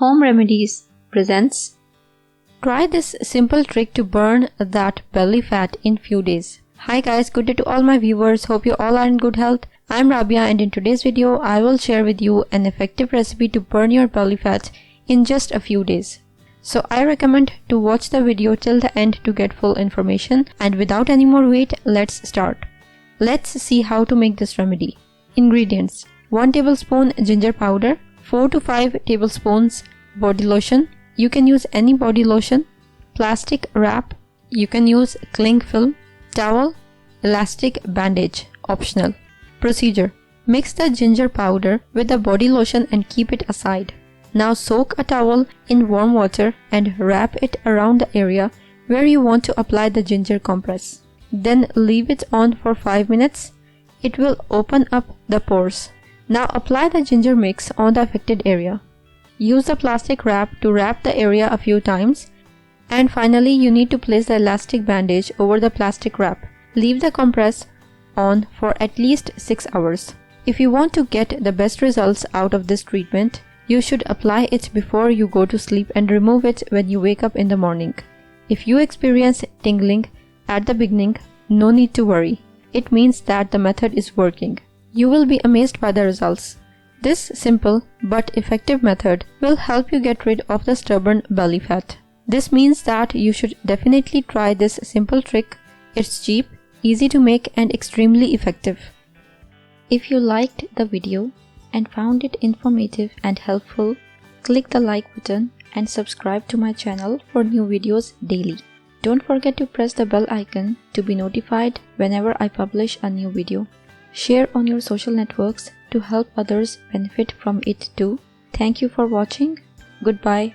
Home Remedies presents. Try this simple trick to burn that belly fat in few days. Hi guys, good day to all my viewers. Hope you all are in good health. I'm Rabia and in today's video I will share with you an effective recipe to burn your belly fat in just a few days. So I recommend to watch the video till the end to get full information, and without any more wait, let's start. Let's see how to make this remedy. Ingredients: 1 tablespoon ginger powder, 4 to 5 tablespoons body lotion. You can use any body lotion. Plastic wrap. You can use cling film. Towel. Elastic bandage. Optional. Procedure: mix the ginger powder with the body lotion and keep it aside. Now soak a towel in warm water and wrap it around the area where you want to apply the ginger compress. Then leave it on for 5 minutes. It will open up the pores. Now apply the ginger mix on the affected area. Use the plastic wrap to wrap the area a few times. And finally, you need to place the elastic bandage over the plastic wrap. Leave the compress on for at least 6 hours. If you want to get the best results out of this treatment, you should apply it before you go to sleep and remove it when you wake up in the morning. If you experience tingling at the beginning, no need to worry. It means that the method is working. You will be amazed by the results. This simple but effective method will help you get rid of the stubborn belly fat. This means that you should definitely try this simple trick. It's cheap, easy to make and extremely effective. If you liked the video and found it informative and helpful, click the like button and subscribe to my channel for new videos daily. Don't forget to press the bell icon to be notified whenever I publish a new video. Share on your social networks to help others benefit from it too. Thank you for watching. Goodbye.